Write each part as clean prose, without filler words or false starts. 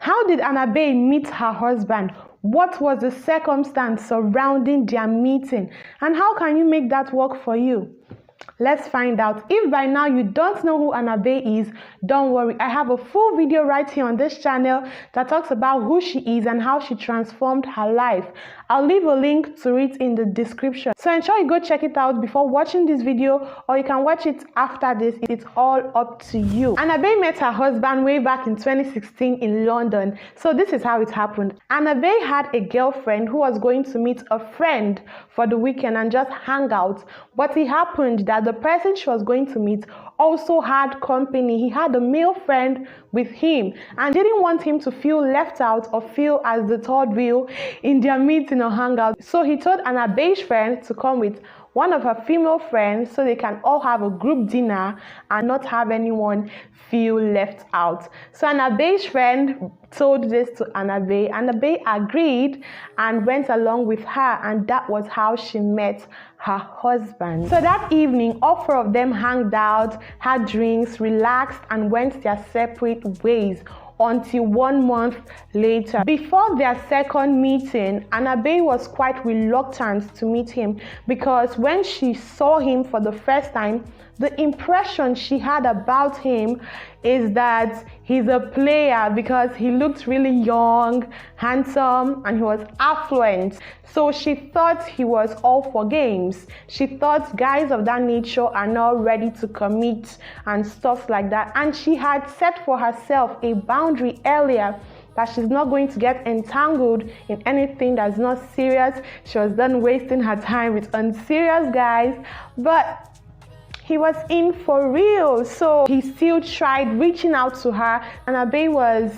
How did Anna Bey meet her husband? What was the circumstance surrounding their meeting? And how can you make that work for you? Let's find out. If by now you don't know who Anna Bey is, don't worry. I have a full video right here on this channel that talks about who she is and how she transformed her life. I'll leave a link to it in the description. So ensure you go check it out before watching this video, or you can watch it after this. It's all up to you. Anna Bey met her husband way back in 2016 in London. So this is how it happened. Anna Bey had a girlfriend who was going to meet a friend for the weekend and just hang out. But it happened that the person she was going to meet also had company. He had a male friend with him and didn't want him to feel left out or feel as the third wheel in their meeting or hangout. So he told Anna Bey's friend to come with one of her female friends so they can all have a group dinner and not have anyone feel left out. So Anna Bey's friend told this to Anna Bey. Anna Bey agreed and went along with her, and that was how she met her husband. So that evening, all four of them hanged out, had drinks, relaxed, and went their separate ways until 1 month later. Before their second meeting, Anna Bey was quite reluctant to meet him because when she saw him for the first time, the impression she had about him is that he's a player because he looked really young, handsome, and he was affluent. So she thought he was all for games. She thought guys of that nature are not ready to commit and stuff like that. And she had set for herself a boundary earlier that she's not going to get entangled in anything that's not serious. She was done wasting her time with unserious guys, but he was in for real. So he still tried reaching out to her. Anna Bey was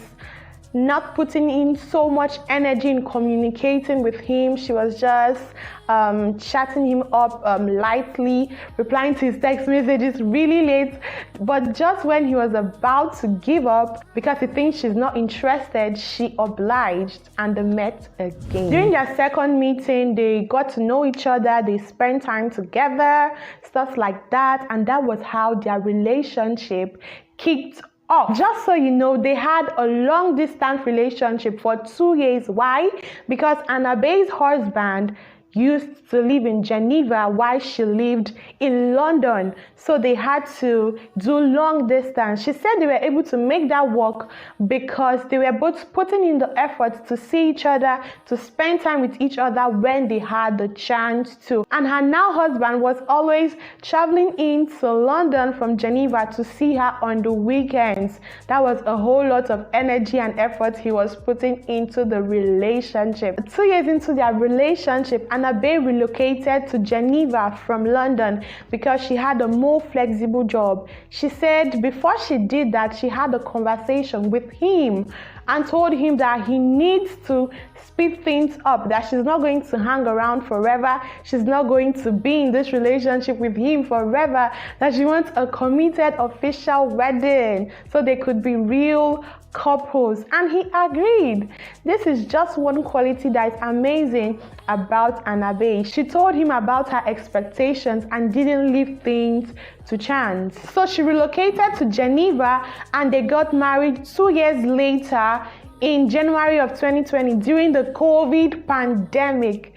not putting in so much energy in communicating with him. She was just chatting him up lightly, replying to his text messages really late. But just when he was about to give up because he thinks she's not interested, she obliged and they met again. During their second meeting, they got to know each other, they spent time together, stuff like that, and that was how their relationship kicked off. Just so you know, they had a long distance relationship for 2 years. Why? Because Anna Bey's husband used to live in Geneva while she lived in London. So they had to do long distance. She said they were able to make that work because they were both putting in the effort to see each other, to spend time with each other when they had the chance to. And her now husband was always traveling into London from Geneva to see her on the weekends. That was a whole lot of energy and effort he was putting into the relationship. 2 years into their relationship, Anna Bey relocated to Geneva from London because she had a more flexible job. She said before she did that, she had a conversation with him and told him that he needs to speed things up, that she's not going to hang around forever, she's not going to be in this relationship with him forever, that she wants a committed official wedding so they could be real couples. And he agreed. This is just one quality that is amazing about Anna Bey. She told him about her expectations and didn't leave things to chance. So she relocated to Geneva and they got married 2 years later in January of 2020 during the COVID pandemic.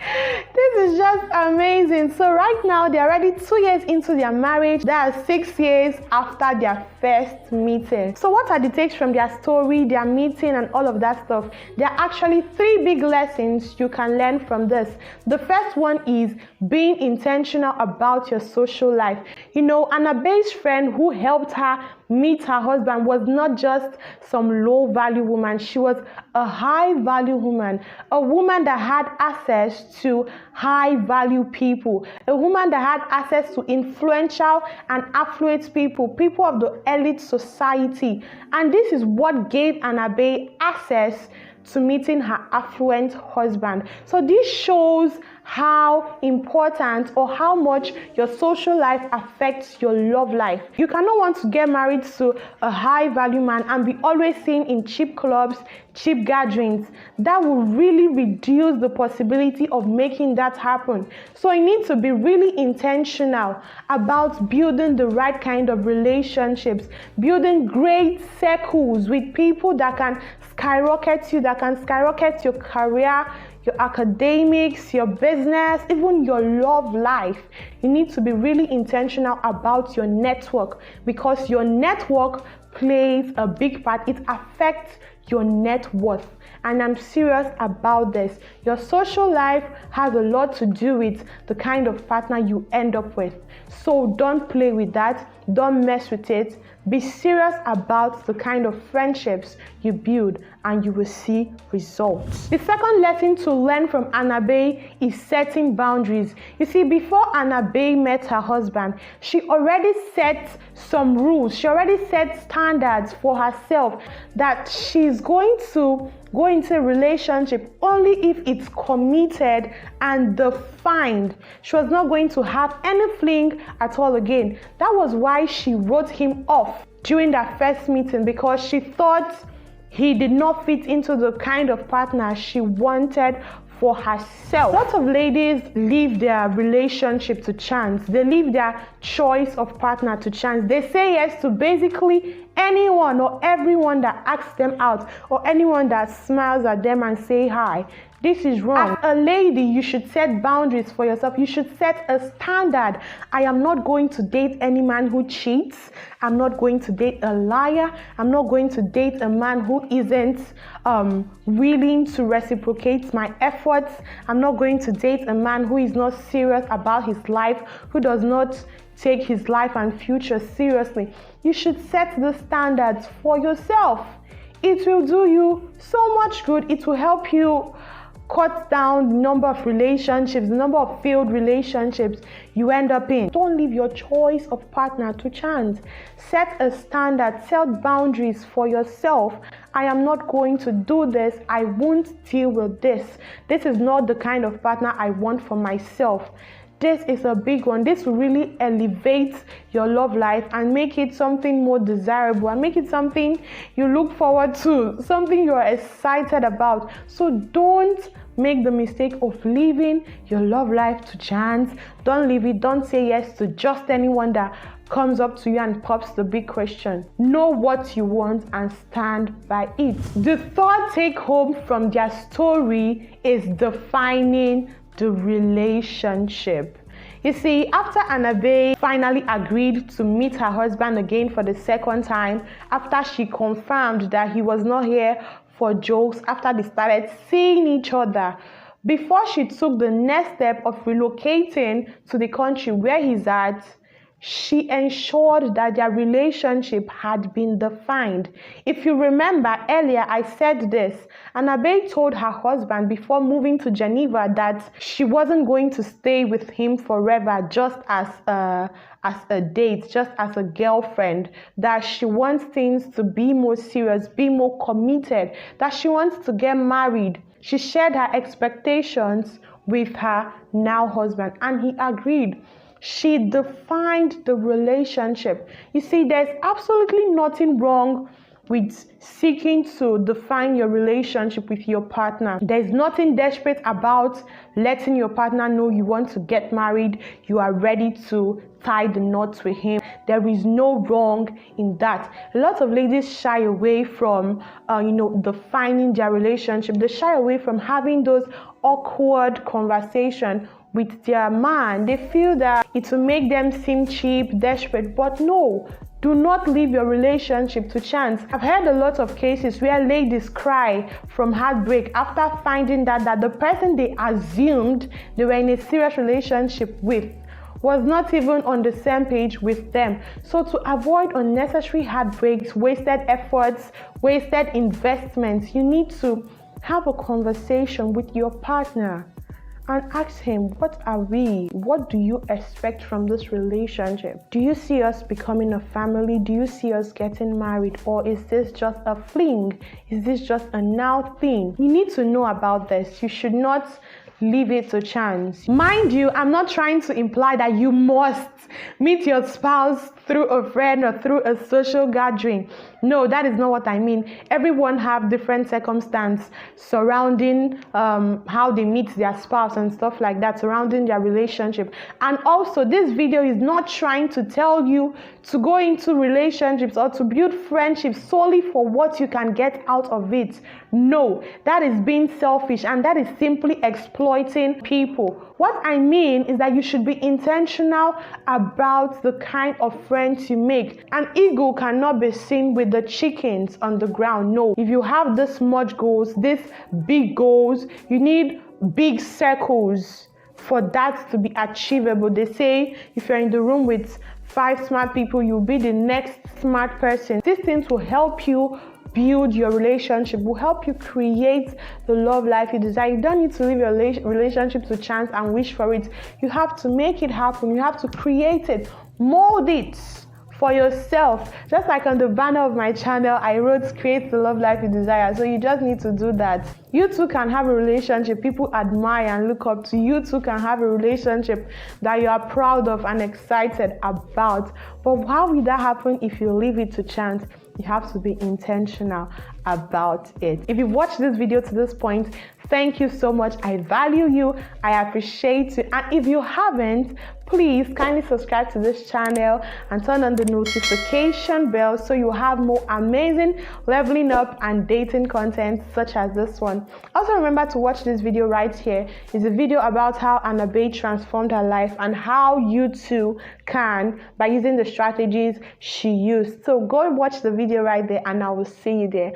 This is just amazing. So right now they're already 2 years into their marriage. They are 6 years after their first meeting. So what are the takes from their story, their meeting, and all of that stuff? There are actually 3 big lessons you can learn from this. The first one is being intentional about your social life. You know, Anna Bey's friend who helped her meet her husband was not just some low value woman. She was a high value woman, a woman that had access to high value people, a woman that had access to influential and affluent people, people of the elite society. And this is what gave Anna Bey access to meeting her affluent husband. So this shows how important or how much your social life affects your love life. You cannot want to get married to a high value man and be always seen in cheap clubs, cheap gatherings. That will really reduce the possibility of making that happen. So you need to be really intentional about building the right kind of relationships, building great circles with people that can skyrocket you, that can skyrocket your career, your academics, your business, even your love life. You need to be really intentional about your network, because your network plays a big part. It affects your net worth. And I'm serious about this. Your social life has a lot to do with the kind of partner you end up with. So don't play with that. Don't mess with it. Be serious about the kind of friendships you build, and you will see results. The second lesson to learn from Anna Bey is setting boundaries. You see, before Anna Bey met her husband, she already set some rules. She already set standards for herself that she's going to go into a relationship only if it's committed and defined. She was not going to have any fling at all again. That was why she wrote him off during that first meeting, because she thought he did not fit into the kind of partner she wanted for herself. Lots of ladies leave their relationship to chance. They leave their choice of partner to chance. They say yes to basically anyone or everyone that asks them out, or anyone that smiles at them and say hi. This is wrong. As a lady, you should set boundaries for yourself. You should set a standard. I am not going to date any man who cheats. I'm not going to date a liar. I'm not going to date a man who isn't willing to reciprocate my efforts. I'm not going to date a man who is not serious about his life, who does not take his life and future seriously. You should set the standards for yourself. It will do you so much good. It will help you cut down the number of relationships, the number of failed relationships you end up in. Don't leave your choice of partner to chance. Set a standard, set boundaries for yourself. I am not going to do this. I won't deal with this. This is not the kind of partner I want for myself. This is a big one. This will really elevate your love life and make it something more desirable, and make it something you look forward to, something you're excited about. So don't make the mistake of leaving your love life to chance. Don't leave it. Don't say yes to just anyone that comes up to you and pops the big question. Know what you want and stand by it. The third take home from their story is defining the relationship. You see, after Anna Bey finally agreed to meet her husband again for the second time, after she confirmed that he was not here for jokes, after they started seeing each other, before she took the next step of relocating to the country where he's at, she ensured that their relationship had been defined. If you remember earlier, I said this. Anna Bey told her husband before moving to Geneva that she wasn't going to stay with him forever just as a date, just as a girlfriend, that she wants things to be more serious, be more committed, that she wants to get married. She shared her expectations with her now husband, and he agreed. She defined the relationship. You see, there's absolutely nothing wrong with seeking to define your relationship with your partner. There's nothing desperate about letting your partner know you want to get married, you are ready to tie the knots with him. There is no wrong in that. A lot of ladies shy away from defining their relationship. They shy away from having those awkward conversations with their man. They feel that it will make them seem cheap, desperate, but no. Do not leave your relationship to chance. I've heard a lot of cases where ladies cry from heartbreak after finding that the person they assumed they were in a serious relationship with was not even on the same page with them. So to avoid unnecessary heartbreaks, wasted efforts, wasted investments, you need to have a conversation with your partner and ask him, what are we? What do you expect from this relationship? Do you see us becoming a family? Do you see us getting married? Or is this just a fling? Is this just a now thing? You need to know about this. You should not leave it to chance. Mind you, I'm not trying to imply that you must meet your spouse through a friend or through a social gathering. No, that is not what I mean. Everyone have different circumstances surrounding how they meet their spouse and stuff like that, surrounding their relationship. And also, this video is not trying to tell you to go into relationships or to build friendships solely for what you can get out of it. No, that is being selfish, and that is simply exploiting people. What I mean is that you should be intentional about the kind of friends you make. An eagle cannot be seen with the chickens on the ground. No, if you have this much goals, this big goals, you need big circles for that to be achievable. They say if you're in the room with 5 smart people, you'll be the next smart person. These things will help you build your relationship, will help you create the love life you desire. You don't need to leave your relationship to chance and wish for it. You have to make it happen. You have to create it, mold it for yourself. Just like on the banner of my channel, I wrote create the love life you desire. So you just need to do that. You too can have a relationship people admire and look up to. You too can have a relationship that you are proud of and excited about. But how will that happen if you leave it to chance? You have to be intentional about it. If you've watched this video to this point, thank you so much. I value you. I appreciate you. And if you haven't, please kindly subscribe to this channel and turn on the notification bell so you have more amazing leveling up and dating content such as this one. Also remember to watch this video right here. It's a video about how Anna Bey transformed her life and how you too can by using the strategies she used. So go and watch the video right there, and I will see you there.